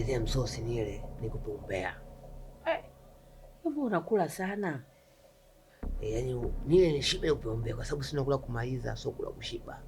nikuletea msosi nile nikupe umbea. Hivyo unakula sana. Yaani nile nishibe nikupe umbea kwa sababu sina kula kumaliza, sio kula kushiba.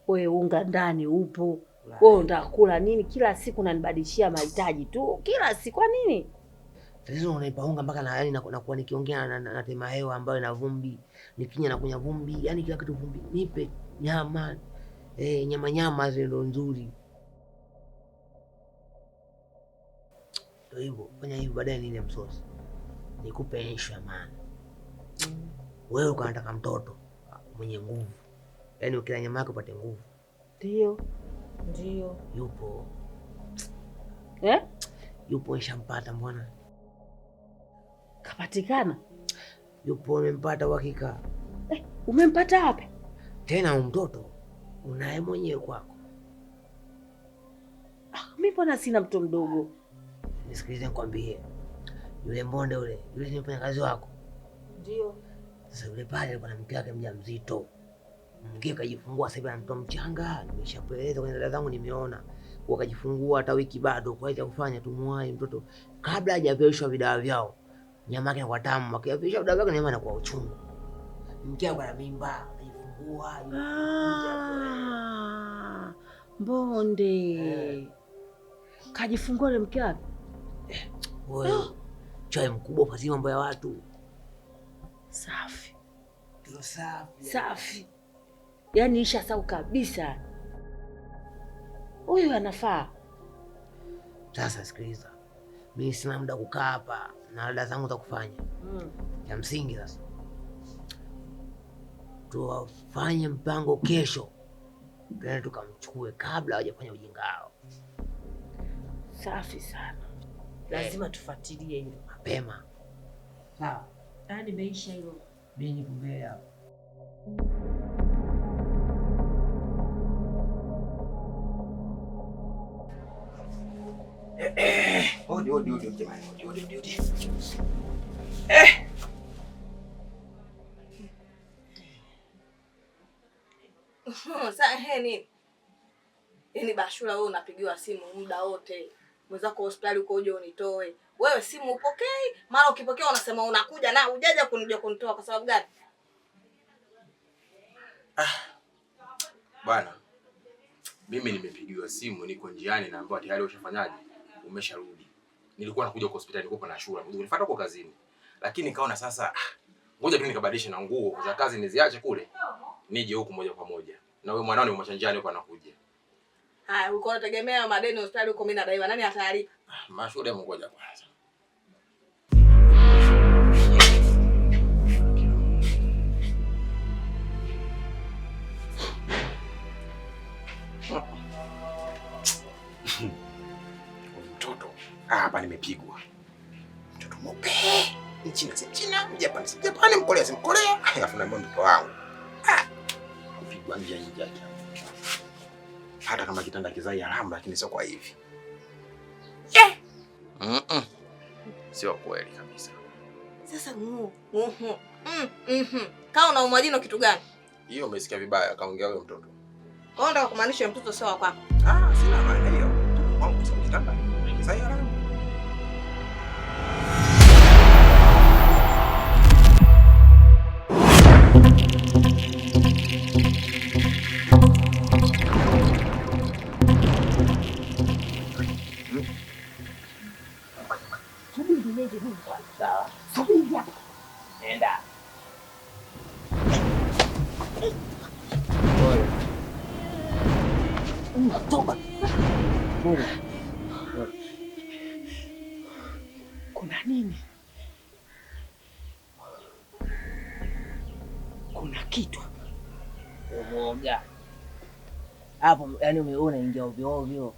Wewe unga ndani upo. Wewe unataka kula nini? Kila siku unanibadilishia mahitaji tu. Kila siku kwa nini? Tatizo unanipa unga mpaka na yaani nakuwa nikiongea na tema hewa ambayo ina vumbi. Nikinya na kunya vumbi, yaani kila kitu vumbi. Nipe nyama. Nyama zile nzuri. Ndio hivyo, fanya hivi baadaye nile msosi. Nikupe issue ya maana. Wewe unataka mtoto mwenye nguvu. Yaani ukila nyama yako upate nguvu. Ndio. Yupo. Yupo nishampata mbona? Kapatikana? Yupo nimempata uhakika. Umempata wapi? Tena mtoto unaye mwenyewe kwako. Mimi mbona sina mtoto mdogo? Nisikilize nikwambie. Yule mbonde yule ni mfanyakazi wako. Ndio. Sasa yule pale alikuwa na mke wake mjamzito. Mke kajifungua sasa, ana mtoto mchanga. Nimeshapeleza kwenye dada zangu, nimeona wakajifungua hata wiki bado. Kwa hiyo kufanya tumuai mtoto kabla hajavishwa vidawa vyao, nyama yake inakuwa tamu. Akivishwa vidawa vyake nyama inakuwa uchungu. Mke ana mimba kajifungua. Mbonde kajifungua ile mke wake. Wewe chai mkubwa fazima mambo ya watu. Safi. Ndio safi. Safi. Yaani isha sawa kabisa. Huyu anafaa. Sasa sikiliza. Mimi sina muda kukaa hapa na dada zangu za kufanya. Ya msingi sasa. Tuwafanye mpango kesho. Tena tukamchukue kabla hajafanya ujinga wao. Safi sana. Lazima tufuatilie hilo mapema. Sawa. Nimeisha hilo. Mimi kumbea. Odi jamani. Odi. Sasa nini? Yaani Bashura wewe unapigiwa simu muda wote. Mwenzako hospitali uko uje unitoe. Wewe simu upokei, mara ukipokea unasema unakuja na hujaja kunitoa kwa sababu gani? Bwana. Mimi nimepigiwa simu, niko njiani na ambao tayari ushafanyaje? Umesharudi. Nilikuwa nakuja kwa hospitali, nilikuwa na shura. Nilifuata kwa kazini. Lakini nikaona sasa ngoja tu nikabadilishe na nguo za kazi niziache kule. Nije huku moja kwa moja. Na wewe mwanao ni umechanjani huko anakuja. Haya, uko unategemea madeni hospitali huko mimi nadaiwa. Nani atalipa? Mashuhuda ngoja kwanza. Mtoto hapa nimepigwa. Mtoto mweupe. Mchina si Mchina, Mjapani si Mjapani, Mkorea si Mkorea. Alafu na mtoto wangu. Kupigwa nje. Hata kama kitanda kizai alama lakini sio kwa hivi. Sio kweli kabisa. Sasa Kama una umwajino kitu gani? Hiyo umesikia vibaya, kaongea huyo mtoto. Kwa hiyo ndio kumaanisha mtoto sio wako. Sina maana hiyo. Wangu sio kitanda. Kizai alama. Nenda. Toba. Kuna nini? Kuna kitu. Uoga. Hapo yani umeona ingia ovyo ovyo.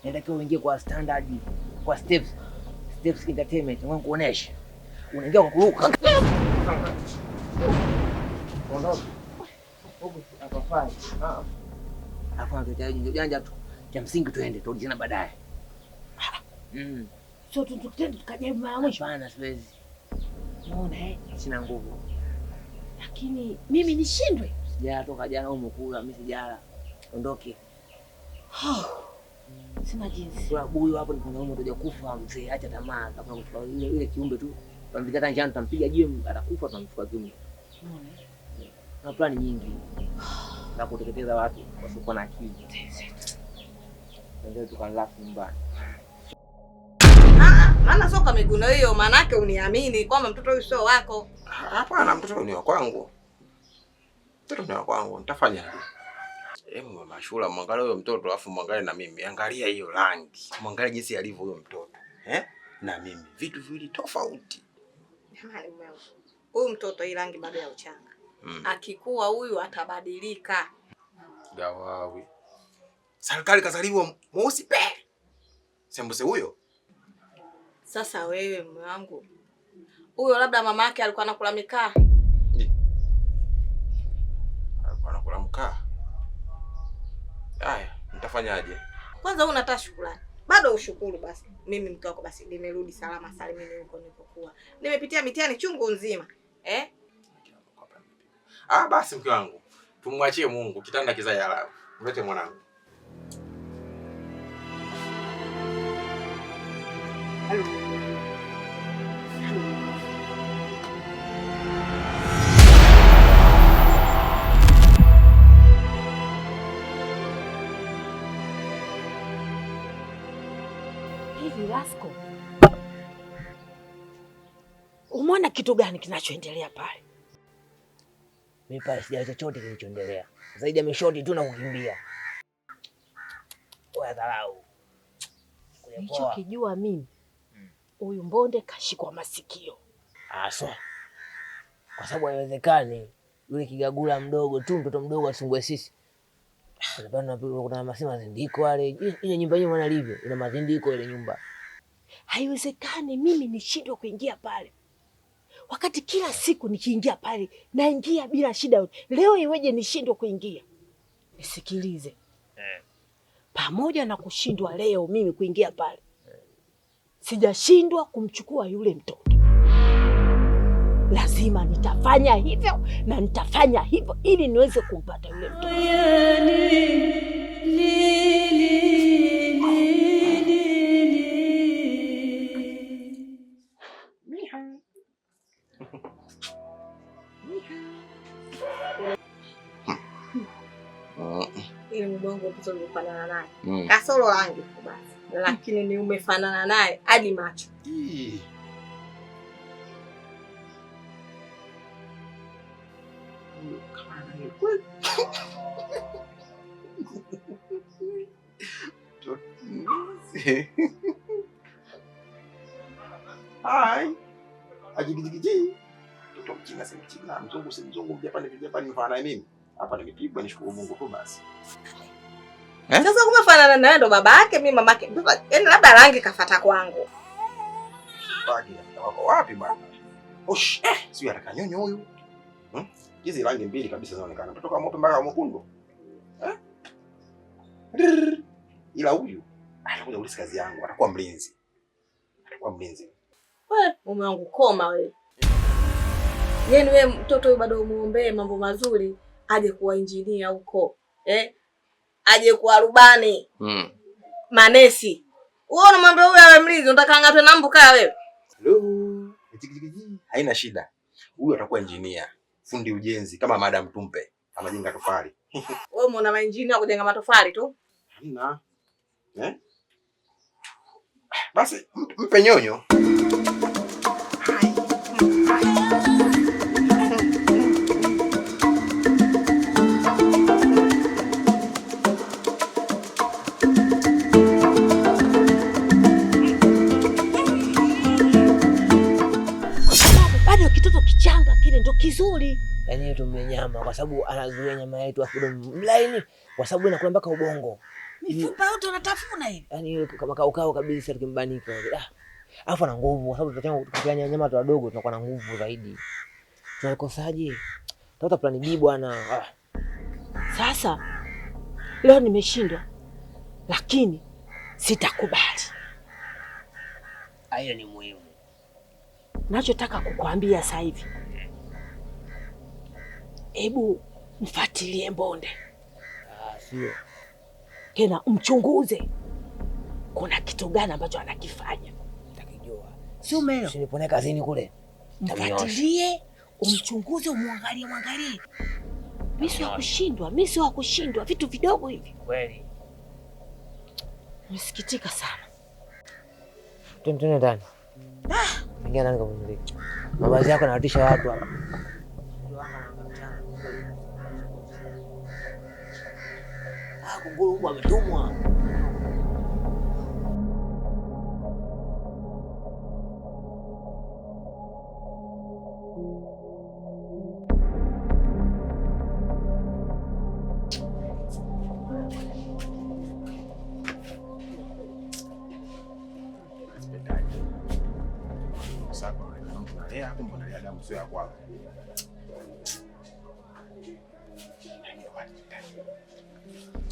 Natakiwa uingie kwa standard, kwa steps entertainment. Ngoja kuonesha. Unaingia kwa kuruka. Ondoka. Huko hapa fai. Hapo tunahitaji janja tu. Cha msingi tuende turudi tena baadaye. Sio tutende tukajaribu mara mwisho. Hapana, siwezi. Unaona Sina nguvu. Lakini mimi nishindwe. Sijala toka jana umekula, mimi sijala. Ondoke. Sina jinsi. Kwa huyo hapo ni mwanaume utakuja kufa mzee, acha tamaa. Kama ile kiumbe tu. Tunampiga hata njano tutampiga jiwe atakufa tunamchukua kiumbe. Na plani nyingi. Na kuteketeza watu wasiokuwa na akili. Ndio tukanlafu nyumbani. Maana soka miguno hiyo, maana yake uniamini kwamba mtoto huyu sio wako. Hapana, mtoto ni wa kwangu. Mtoto ni wa kwangu. Nitafanya mama Shula, mwangalie huyo mtoto alafu mwangalie na mimi. Angalia hiyo rangi. Mwangalie jinsi alivyo huyo mtoto. Na mimi vitu viwili tofauti. Jamani mume wangu. Huyu mtoto hii rangi bado ya uchanga. Akikua huyu atabadilika. Gawawi. Serikali kazaliwa mweusi pe. Sembuse huyo. Sasa wewe mume wangu. Huyo labda mama yake alikuwa anakula mikaa. Alikuwa anakula mkaa. Haya, nitafanyaje? Kwanza unataka shukrani. Bado ushukuru basi. Mimi mke wako basi nimerudi salama salimini huko nilipokuwa. Nimepitia mitihani chungu nzima. Basi mke wangu. Tumwachie Mungu, kitanda kizae halali. Mlete mwanangu. Hivi Rasko, umeona kitu gani kinachoendelea pale? Mimi pale sija chochote kilichoendelea. Zaidi ya mishoti tu na kukimbia. Wewe dharau. Nilichokijua mimi, huyu Mbonde kashikwa masikio. Aswa. Kwa sababu haiwezekani yule kigagula mdogo tu, mtoto mdogo asungue sisi. Kuna masema zindiko wale. Ile nyumba yenyewe mwana livyo, ina mazindiko ile nyumba. Haiwezekani mimi nishindwe kuingia pale. Wakati kila siku nikiingia pale, naingia bila shida yote. Leo iweje nishindwe kuingia? Nisikilize. Pamoja na kushindwa leo mimi kuingia pale, sijashindwa kumchukua yule mtoto. Lazima nitafanya hivyo na nitafanya hivyo ili niweze kumpata yule mtoto. Ile mbongo mtoto umefanana naye. Kasoro rangi tu basi. Lakini ni umefanana naye hadi macho. Hai. Ajigijigi. Mtoto mchina si mchina, mzungu si mzungu, Mjapani mfana mimi. Hapa nimepigwa nishukuru Mungu tu basi. Sasa kumefanana naye ndo baba yake, mimi mama yake. Yaani labda rangi kafuata kwangu. Bagi wako wapi bwana? Osh, sio haraka nyonyo huyu. Hizi rangi mbili kabisa zinaonekana. Mtoto kama mweupe mpaka mwekundu. Ila huyu anakuja kulisi kazi yangu, atakuwa mlinzi. Wewe mume wangu koma wewe. Yaani wewe mtoto huyu bado umuombee mambo mazuri, aje kuwa injinia huko. Aje kuwa rubani. Manesi. Wewe unamwambia huyu awe mlinzi, unataka ngatwe na mbu kaya wewe? Haina shida. Huyu atakuwa injinia, fundi ujenzi kama Madam Tumpe, anajenga tofali. Wewe umeona mainjinia kujenga matofali tu? Hamna. Basi mpe nyonyo. Bado kitoto kichanga kile ndo kizuri. Yaani tumbe nyama kwa sababu anazuia nyama yetu afu mlaini kwa sababu inakula mpaka ubongo. Mifupa yote unatafuna hivi. Yaani kama kaukao kabisa tukimbanika. Alafu ana nguvu kwa sababu tukipika nyama tu wadogo tunakuwa na nguvu zaidi. Tunakosaje? Tafuta plani B bwana. Sasa leo nimeshindwa. Lakini sitakubali. Hayo ni muhimu. Nachotaka kukuambia sasa hivi. Hebu mfuatilie Mbonde. Sio. tena mchunguze, kuna kitu gani ambacho anakifanya. Nitakijua. Sio umeelewa? Usinipone kazini kule. Mfuatilie, umchunguze, umwangalie. Mimi sio wa kushindwa vitu vidogo hivi. Kweli. Nasikitika sana. Twende ndani. Ingia ndani kapumzika. Mavazi yako yanatisha watu hapa. Kunguru ametumwa. Sio ya kwako.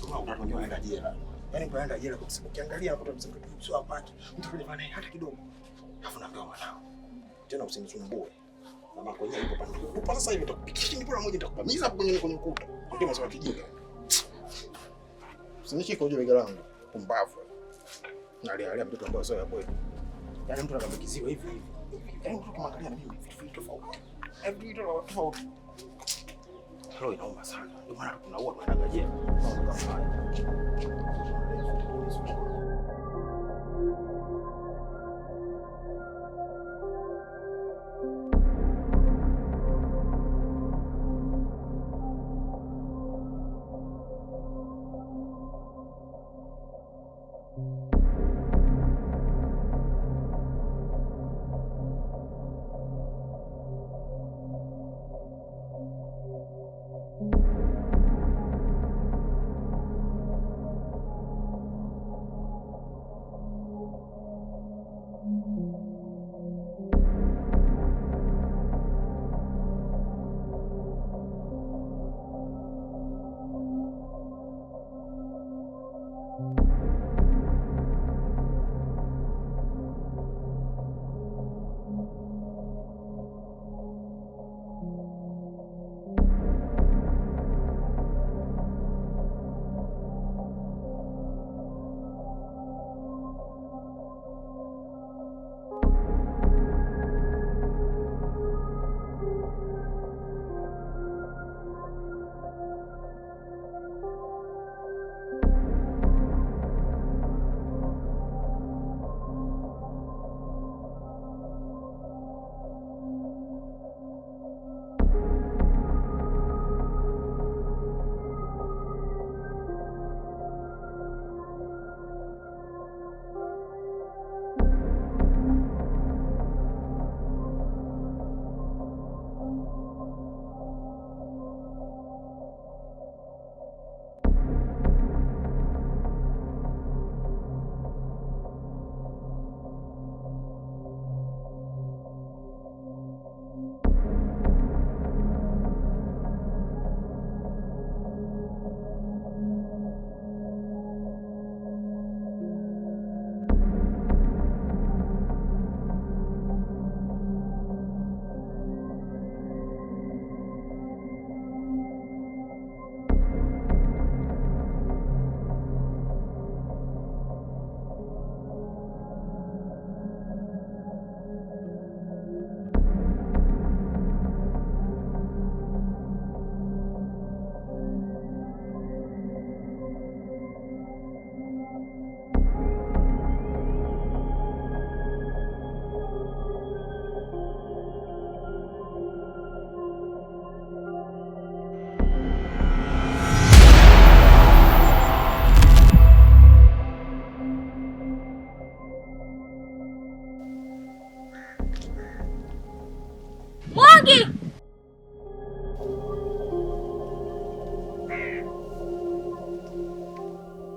Kama utatongewa unaenda jela. Yaani unaenda jela kwa sababu ukiangalia hapo utamsema sio apate. Mtu kwenye naye hata kidogo. Alafu naambiwa mwanao. Tena usinisumbue. Mama kwenye ipo pale. Upo sasa hivi nitakupikia ndipo moja nitakupamiza hapo kwenye ukuta. Ndio maswala kijinga. Usinishike kwa bega langu. Pumbavu. Nalia mtoto ambaye sio ya kweli. Yaani mtu anakambikiziwa hivi hivi. Yaani mtu kumwangalia na mimi vitu tofauti. Vitu tofauti. Roho inauma sana. Ndio maana tunaua tunadanganyia. Mambo kama haya.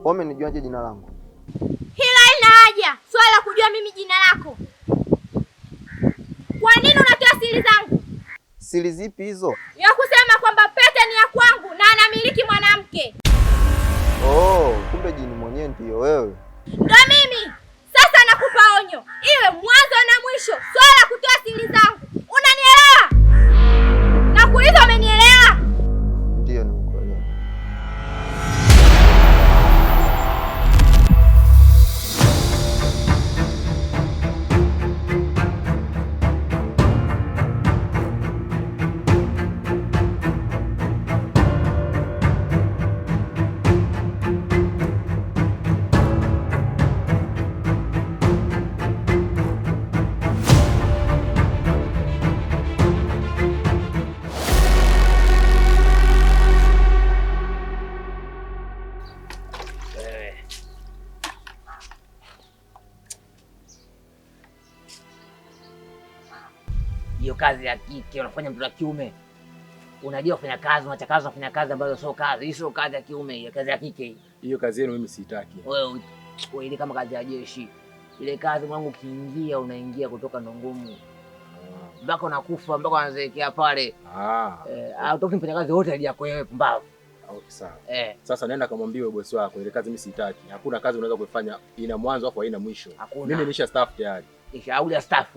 Umenijuaje jina langu? Hila ina haja swala la kujua mimi jina lako. Kwa nini unatoa siri zangu? Siri zipi hizo? Ya kusema kwamba pete ni ya kwangu na anamiliki mwanamke. Oh, kumbe jini mwenyewe ndio wewe. Ndio mimi. Sasa nakupa onyo. Iwe mwanzo na mwisho swala la kutoa siri zangu. Unanielewa? Nakuuliza umenielewa? Ndio nimekuelewa. kazi ya kike, unafanya mtoto wa kiume. Unajua kufanya kazi, unachakaza kufanya kazi ambazo sio kazi. Hii sio kazi ya kiume, hii kazi ya kike hii. Hiyo kazi yenu mimi siitaki. Wewe ile kama kazi ya jeshi. Ile kazi mwangu ukiingia unaingia kutoka ndo ngumu. Mpaka unakufa, mpaka unazeekea pale. Utakuta mfanya kazi wote hadi yako wewe pumbavu. Okay, sawa. Sasa nenda kamwambie bosi wako ile kazi mimi siitaki. Hakuna kazi unaweza kuifanya ina mwanzo afu haina mwisho. Mimi nisha staff tayari. Hauja staff.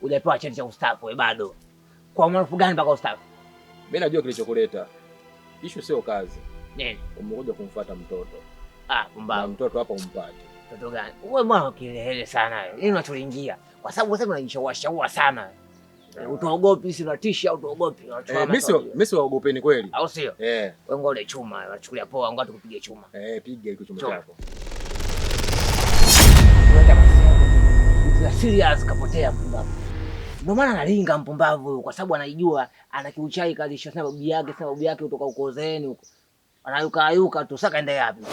Hujapewa cheti cha ustaff wewe bado. Kwa maarufu gani mpaka ustaff? Mimi najua kilichokuleta. Issue sio kazi. Nini? Umekuja kumfuata mtoto. Pumbavu. Mtoto hapa umpate. Mtoto gani? Wewe mbona kilele sana wewe? Nini unachoingia? Kwa sababu sasa unajishauri sana. Utaogopi, si unatisha, utaogopi. Mimi siwaogopeni kweli. Au sio? Wewe ngole chuma, unachukulia poa, ngoja tukupige chuma. Piga iko chuma chako. Wewe serious kapotea mpumbavu. Ndio maana analinga mpumbavu kwa sababu anaijua ana kiuchai kalisha sana babu yake kutoka huko zeni huko. Anayuka tu saka ende yapi?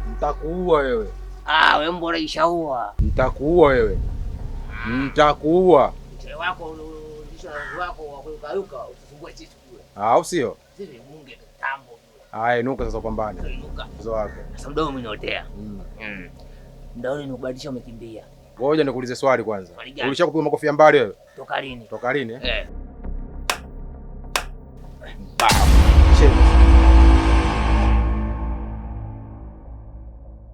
Nitakuua wewe. Wewe mbona ishaua? Nitakuua wewe. Nitakuua. Mzee wako ndisho wako wa kuyuka usifungue sisi kule. Au sio? Sisi bunge tambo. Haya, inuka sasa upambane. Inuka. Mzo wako. Sasa mdomo umeniotea. Ndio ni kubadilisha umekimbia. Ngoja nikuulize swali kwanza. Ulishakupiga makofi ya mbali wewe? Toka lini? Toka lini?